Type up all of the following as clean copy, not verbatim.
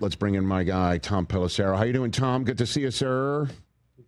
Let's bring in my guy, Tom Pelissero. How you doing, Tom? Good to see you, sir.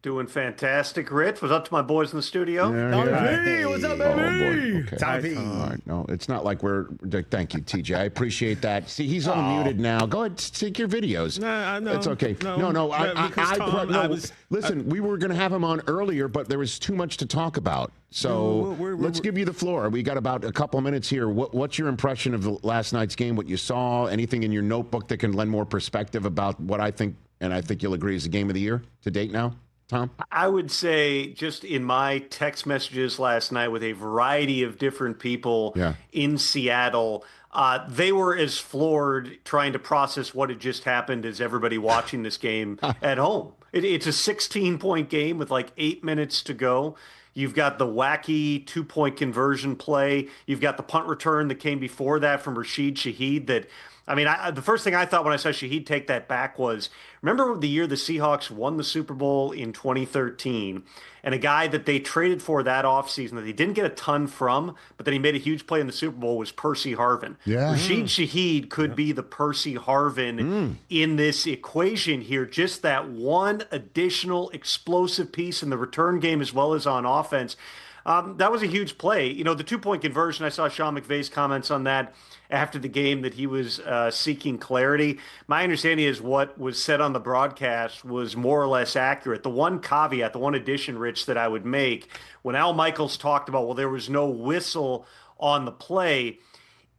Doing fantastic, Rich. What's up to my boys in the studio? Hey, what's up, baby? Oh, boy. Okay. Tommy. All right. No, it's not like we're... Thank you, TJ. I appreciate that. See, he's unmuted now. Go ahead, take your videos. No. It's okay. No. Listen, we were going to have him on earlier, but there was too much to talk about. So let's give you the floor. We got about a couple minutes here. What's your impression of the last night's game, what you saw, anything in your notebook that can lend more perspective about what I think, and I think you'll agree is the game of the year to date now? Tom? I would say just in my text messages last night with a variety of different people in Seattle, they were as floored trying to process what had just happened as everybody watching this game at home. It's a 16-point game with like 8 minutes to go. You've got the wacky 2-point conversion play. You've got the punt return that came before that from Rashid Shaheed that – I mean, the first thing I thought when I saw Shaheed take that back was, remember the year the Seahawks won the Super Bowl in 2013, and a guy that they traded for that offseason that they didn't get a ton from, but then he made a huge play in the Super Bowl was Percy Harvin. Yeah. Rashid Shaheed could be the Percy Harvin in this equation here. Just that one additional explosive piece in the return game as well as on offense. That was a huge play. You know, the 2-point conversion, I saw Sean McVay's comments on that after the game that he was seeking clarity. My understanding is what was said on the broadcast was more or less accurate. The one caveat, the one addition, Rich, that I would make, when Al Michaels talked about, well, there was no whistle on the play,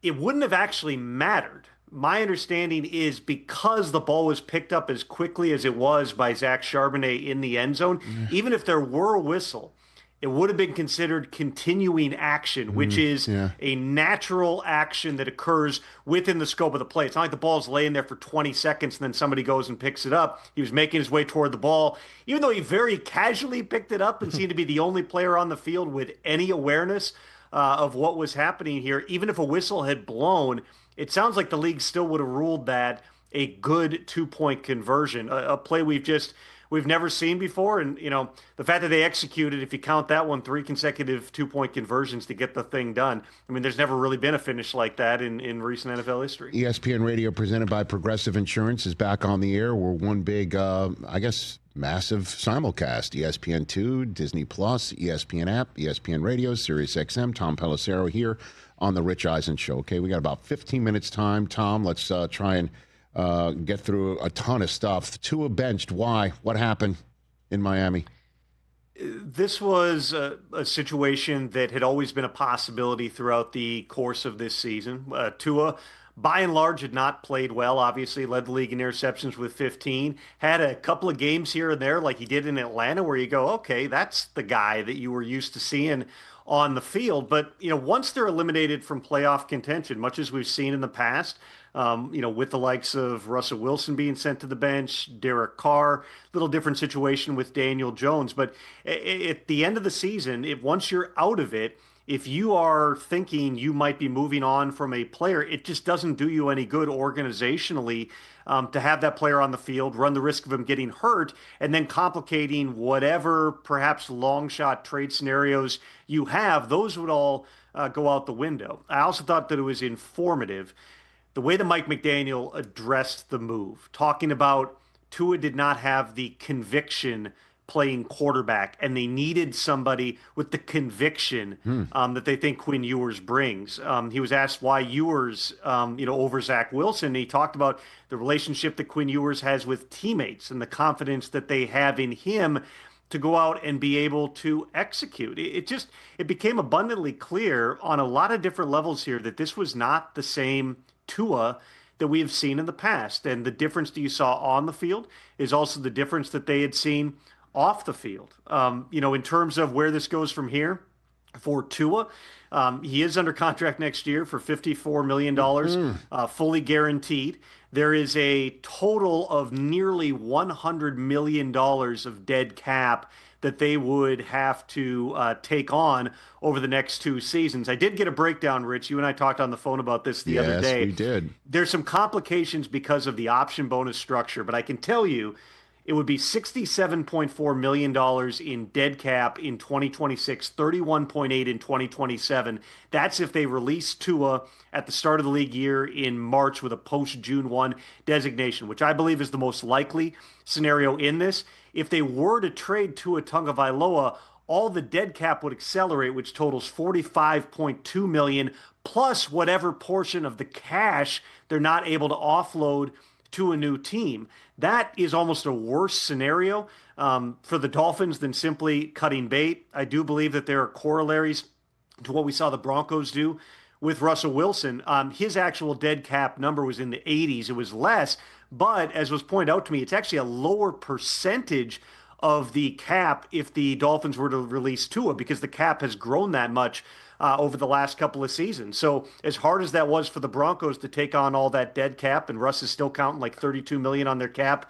it wouldn't have actually mattered. My understanding is because the ball was picked up as quickly as it was by Zach Charbonnet in the end zone, even if there were a whistle, it would have been considered continuing action, which is a natural action that occurs within the scope of the play. It's not like the ball's laying there for 20 seconds and then somebody goes and picks it up. He was making his way toward the ball. Even though he very casually picked it up and seemed to be the only player on the field with any awareness of what was happening here, even if a whistle had blown, it sounds like the league still would have ruled that a good 2-point conversion, a play we've never seen before. And, you know, the fact that they executed, if you count that one, 3 consecutive 2-point conversions to get the thing done. I mean, there's never really been a finish like that in recent NFL history. ESPN Radio, presented by Progressive Insurance, is back on the air. We're one big, massive simulcast. ESPN2, Disney Plus, ESPN app, ESPN Radio, SiriusXM. Tom Pelissero here on the Rich Eisen Show. Okay, we got about 15 minutes time. Tom, let's try and get through a ton of stuff. Tua benched. Why? What happened in Miami? This was a situation that had always been a possibility throughout the course of this season. Tua, by and large, had not played well. Obviously, led the league in interceptions with 15. Had a couple of games here and there like he did in Atlanta where you go, okay, that's the guy that you were used to seeing on the field. But, you know, once they're eliminated from playoff contention, much as we've seen in the past, with the likes of Russell Wilson being sent to the bench, Derek Carr, little different situation with Daniel Jones. But at the end of the season, once you're out of it, if you are thinking you might be moving on from a player, it just doesn't do you any good organizationally to have that player on the field, run the risk of him getting hurt, and then complicating whatever perhaps long shot trade scenarios you have. Those would all go out the window. I also thought that it was informative the way that Mike McDaniel addressed the move, talking about Tua did not have the conviction playing quarterback, and they needed somebody with the conviction that they think Quinn Ewers brings. He was asked why Ewers, over Zach Wilson. And he talked about the relationship that Quinn Ewers has with teammates and the confidence that they have in him to go out and be able to execute. It became abundantly clear on a lot of different levels here that this was not the same Tua that we have seen in the past. And the difference that you saw on the field is also the difference that they had seen off the field. In terms of where this goes from here for Tua, he is under contract next year for $54 million, fully guaranteed. There is a total of nearly $100 million of dead cap that they would have to take on over the next 2 seasons. I did get a breakdown, Rich. You and I talked on the phone about this the other day. Yes, we did. There's some complications because of the option bonus structure, but I can tell you, it would be $67.4 million in dead cap in 2026, 31.8 in 2027. That's if they release Tua at the start of the league year in March with a post-June 1 designation, which I believe is the most likely scenario in this. If they were to trade Tua Tagovailoa, all the dead cap would accelerate, which totals $45.2 million, plus whatever portion of the cash they're not able to offload to a new team. That is almost a worse scenario for the Dolphins than simply cutting bait. I do believe that there are corollaries to what we saw the Broncos do with Russell Wilson. His actual dead cap number was in the 80s. It was less, but as was pointed out to me, it's actually a lower percentage of the cap if the Dolphins were to release Tua, because the cap has grown that much over the last couple of seasons. So as hard as that was for the Broncos to take on all that dead cap, and Russ is still counting like $32 million on their cap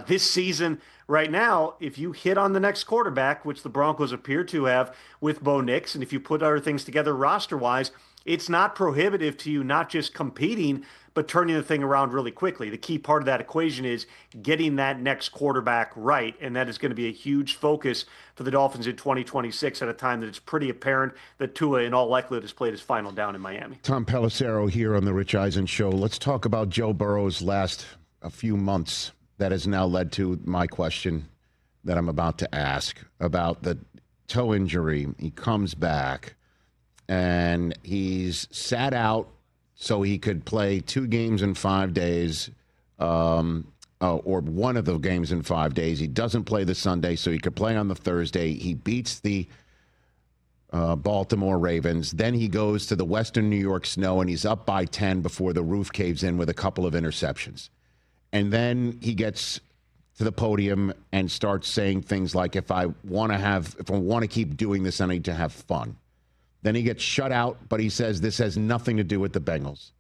this season, right now, if you hit on the next quarterback, which the Broncos appear to have with Bo Nix, and if you put other things together roster-wise, it's not prohibitive to you not just competing, but turning the thing around really quickly. The key part of that equation is getting that next quarterback right, and that is going to be a huge focus for the Dolphins in 2026 at a time that it's pretty apparent that Tua, in all likelihood, has played his final down in Miami. Tom Pelissero here on the Rich Eisen Show. Let's talk about Joe Burrow's last a few months that has now led to my question that I'm about to ask about the toe injury. He comes back, and he's sat out so he could play 2 games in 5 days, or one of the games in 5 days. He doesn't play the Sunday, so he could play on the Thursday. He beats the Baltimore Ravens. Then he goes to the Western New York snow, and he's up by 10 before the roof caves in with a couple of interceptions. And then he gets to the podium and starts saying things like, if I want to keep doing this, I need to have fun. Then he gets shut out, but he says this has nothing to do with the Bengals.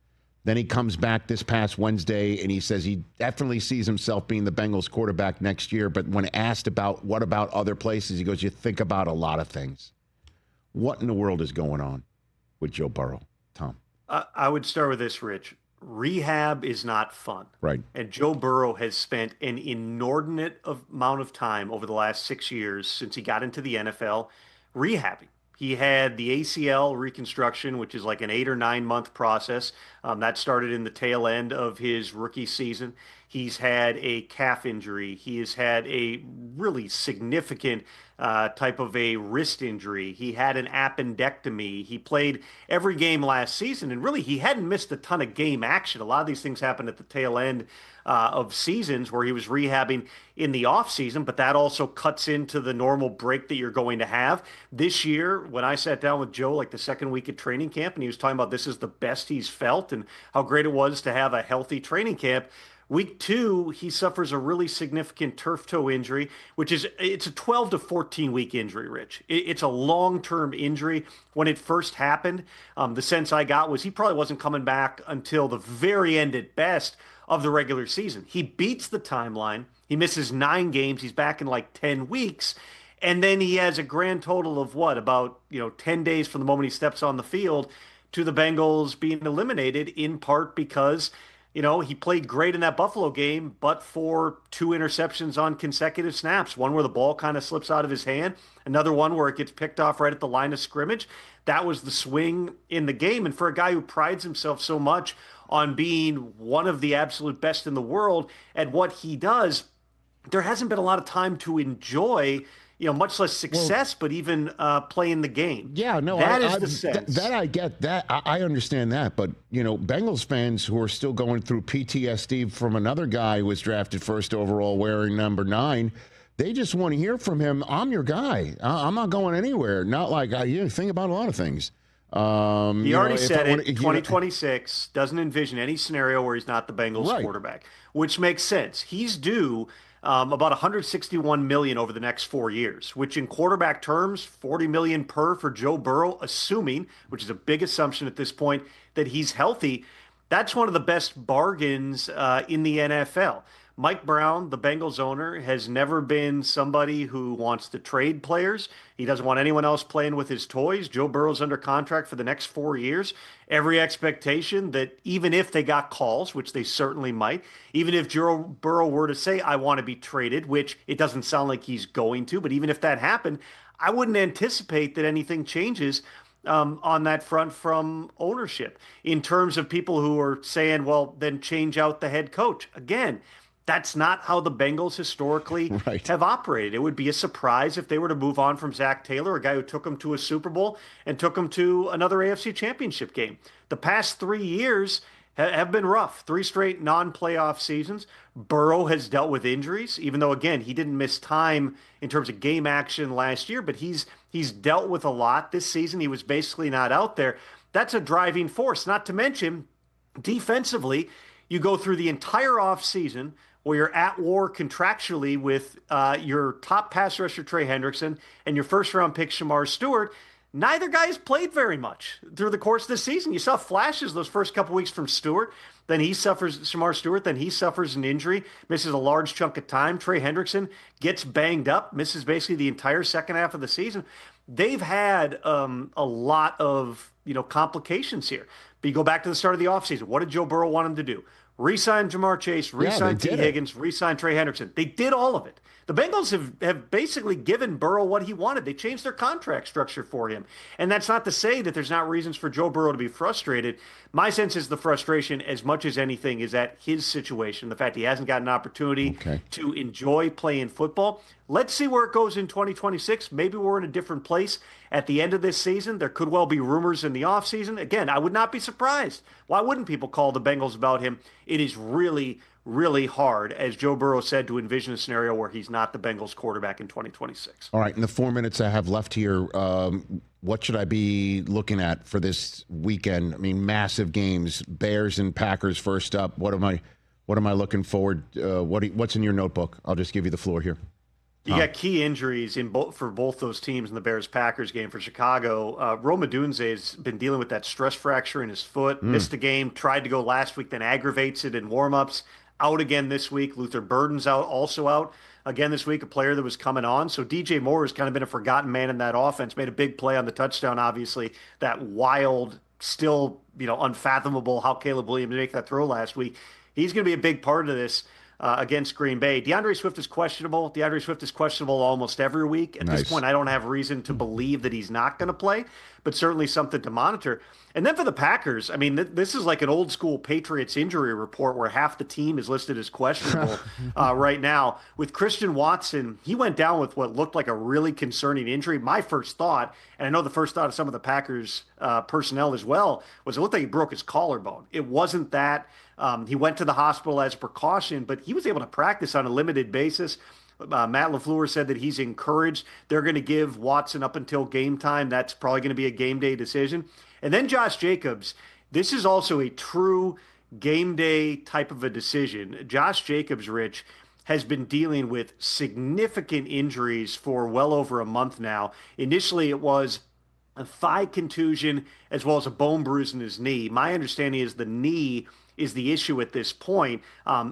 Then he comes back this past Wednesday, and he says he definitely sees himself being the Bengals quarterback next year. But when asked about what about other places, he goes, you think about a lot of things. What in the world is going on with Joe Burrow, Tom? I would start with this, Rich. Rehab is not fun. Right. And Joe Burrow has spent an inordinate amount of time over the last 6 years since he got into the NFL rehabbing. He had the ACL reconstruction, which is like an 8 or 9 month process. That started in the tail end of his rookie season. He's had a calf injury. He has had a really significant type of a wrist injury. He had an appendectomy. He played every game last season, and really he hadn't missed a ton of game action. A lot of these things happened at the tail end of seasons where he was rehabbing in the offseason, but that also cuts into the normal break that you're going to have. This year, when I sat down with Joe like the second week at training camp, and he was talking about this is the best he's felt and how great it was to have a healthy training camp, week 2, he suffers a really significant turf toe injury, it's a 12 to 14 week injury, Rich. It's a long-term injury. When it first happened, the sense I got was he probably wasn't coming back until the very end at best of the regular season. He beats the timeline. He misses 9 games. He's back in like 10 weeks. And then he has a grand total of about 10 days from the moment he steps on the field to the Bengals being eliminated, in part because he played great in that Buffalo game, but for 2 interceptions on consecutive snaps. One where the ball kind of slips out of his hand. Another one where it gets picked off right at the line of scrimmage. That was the swing in the game. And for a guy who prides himself so much on being one of the absolute best in the world at what he does, there hasn't been a lot of time to enjoy much less success, but even playing the game. Yeah, no, that is the sense. That I get that. I understand that. But, Bengals fans who are still going through PTSD from another guy who was drafted first overall wearing number 9, they just want to hear from him. I'm your guy. I'm not going anywhere. Not like you think about a lot of things. He already said it. 2026 doesn't envision any scenario where he's not the Bengals quarterback, which makes sense. He's due about $161 million over the next 4 years, which in quarterback terms, $40 million per for Joe Burrow, assuming, which is a big assumption at this point, that he's healthy. That's one of the best bargains in the NFL. Mike Brown, the Bengals owner, has never been somebody who wants to trade players. He doesn't want anyone else playing with his toys. Joe Burrow's under contract for the next 4 years. Every expectation that even if they got calls, which they certainly might, even if Joe Burrow were to say, I want to be traded, which it doesn't sound like he's going to, but even if that happened, I wouldn't anticipate that anything changes on that front from ownership in terms of people who are saying, well, then change out the head coach. Again, that's not how the Bengals historically have operated. It would be a surprise if they were to move on from Zach Taylor, a guy who took them to a Super Bowl and took them to another AFC Championship game. The past 3 years have been rough. 3 straight non-playoff seasons. Burrow has dealt with injuries, even though, again, he didn't miss time in terms of game action last year, but he's dealt with a lot this season. He was basically not out there. That's a driving force, not to mention defensively. You go through the entire offseason where you're at war contractually with your top pass rusher, Trey Hendrickson, and your first-round pick, Shamar Stewart. Neither guy has played very much through the course of the season. You saw flashes those first couple weeks from Stewart. Then he suffers, Shamar Stewart, then he suffers an injury, misses a large chunk of time. Trey Hendrickson gets banged up, misses basically the entire second half of the season. They've had a lot of complications here. But you go back to the start of the offseason. What did Joe Burrow want him to do? Re-sign Jamar Chase, re-sign T. Higgins, re-sign Trey Hendrickson. They did all of it. The Bengals have basically given Burrow what he wanted. They changed their contract structure for him. And that's not to say that there's not reasons for Joe Burrow to be frustrated. My sense is the frustration, as much as anything, is at his situation, the fact he hasn't got an opportunity to enjoy playing football. Let's see where it goes in 2026. Maybe we're in a different place at the end of this season. There could well be rumors in the offseason. Again, I would not be surprised. Why wouldn't people call the Bengals about him? It is really hard, as Joe Burrow said, to envision a scenario where he's not the Bengals quarterback in 2026. All right, in the 4 minutes I have left here, what should I be looking at for this weekend? I mean, massive games, Bears and Packers first up. What am I looking forward? What's in your notebook? I'll just give you the floor here. You got key injuries for both those teams in the Bears-Packers game. For Chicago, Rome Odunze has been dealing with that stress fracture in his foot, missed the game, tried to go last week, then aggravates it in warmups. Out again this week. Luther Burden's also out again this week, a player that was coming on. So DJ Moore has kind of been a forgotten man in that offense. Made a big play on the touchdown, obviously. That wild, still unfathomable how Caleb Williams made that throw last week. He's going to be a big part of this against Green Bay. DeAndre Swift is questionable. DeAndre Swift is questionable almost every week. At this point, I don't have reason to believe that he's not going to play, but certainly something to monitor. And then for the Packers, I mean, this is like an old school Patriots injury report where half the team is listed as questionable right now. With Christian Watson, he went down with what looked like a really concerning injury. My first thought, and I know the first thought of some of the Packers personnel as well, was it looked like he broke his collarbone. It wasn't that. He went to the hospital as a precaution, but he was able to practice on a limited basis. Matt LaFleur said that he's encouraged. They're going to give Watson up until game time. That's probably going to be a game day decision. And then Josh Jacobs, this is also a true game day type of a decision. Josh Jacobs, Rich, has been dealing with significant injuries for well over a month now. Initially, it was a thigh contusion as well as a bone bruise in his knee. My understanding is the knee is the issue at this point.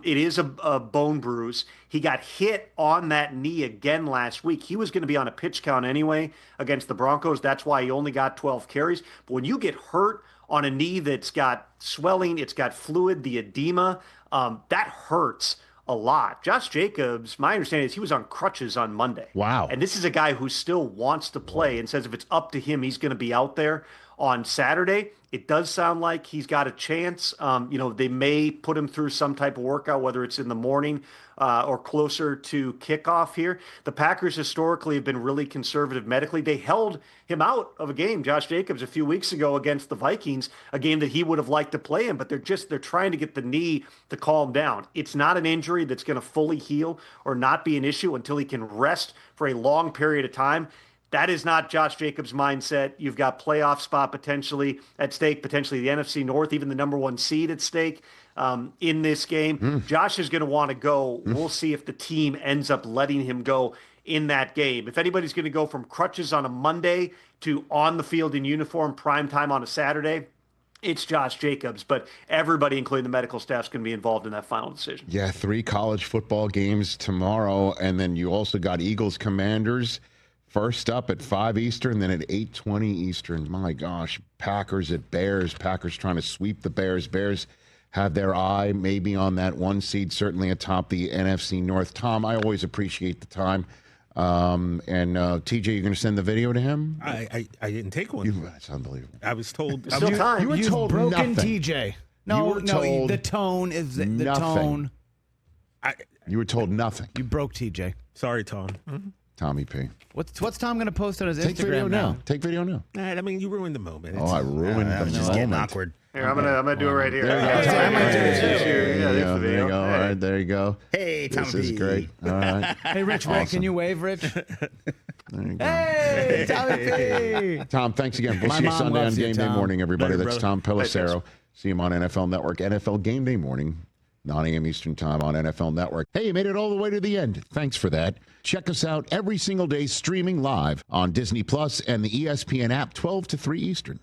It is a bone bruise. He got hit on that knee again last week. He was going to be on a pitch count anyway against the Broncos. That's why he only got 12 carries. But when you get hurt on a knee that's got swelling, it's got fluid, the edema, that hurts a lot. Josh Jacobs, my understanding is he was on crutches on Monday. Wow. And this is a guy who still wants to play and says if it's up to him, he's going to be out there on Saturday. It does sound like he's got a chance. They may put him through some type of workout, whether it's in the morning or closer to kickoff here. The Packers historically have been really conservative medically. They held him out of a game, Josh Jacobs, a few weeks ago against the Vikings, a game that he would have liked to play in, but they're trying to get the knee to calm down. It's not an injury that's going to fully heal or not be an issue until he can rest for a long period of time. That is not Josh Jacobs' mindset. You've got playoff spot potentially at stake, potentially the NFC North, even the number 1 seed at stake in this game. Josh is going to want to go. We'll see if the team ends up letting him go in that game. If anybody's going to go from crutches on a Monday to on the field in uniform, prime time on a Saturday, it's Josh Jacobs, but everybody, including the medical staff, is going to be involved in that final decision. Yeah, 3 college football games tomorrow, and then you also got Eagles Commanders first up at 5 Eastern, then at 8:20 Eastern. My gosh, Packers at Bears. Packers trying to sweep the Bears. Bears have their eye maybe on that 1 seed, certainly atop the NFC North. Tom, I always appreciate the time. TJ, you're going to send the video to him? I didn't take one. That's unbelievable. I was told. Still time. You were You've told broken nothing. TJ. You were told the tone is the nothing. tone. You were told nothing. You broke TJ. Sorry, Tom. Tommy P. What's Tom going to post on his Take video Instagram now. Take video now. I mean, you ruined the moment. Oh, I ruined the It's just getting moment. awkward. Here, I'm gonna do it right here. There you go. I might do it too. There's the There video. you go. All right, there you go. Hey, Tom This is P. great. All right. Hey, Rich, can you wave, Rich? There you go. Hey, Tommy P. Tom, thanks again. We'll My see you mom Sunday on loves you, Game Day Tom. morning, everybody. Later, That's brother. Tom Pelissero. See him on NFL Network. NFL Game Day morning, 9 a.m. Eastern Time on NFL Network. Hey, you made it all the way to the end. Thanks for that. Check us out every single day streaming live on Disney Plus and the ESPN app, 12 to 3 Eastern.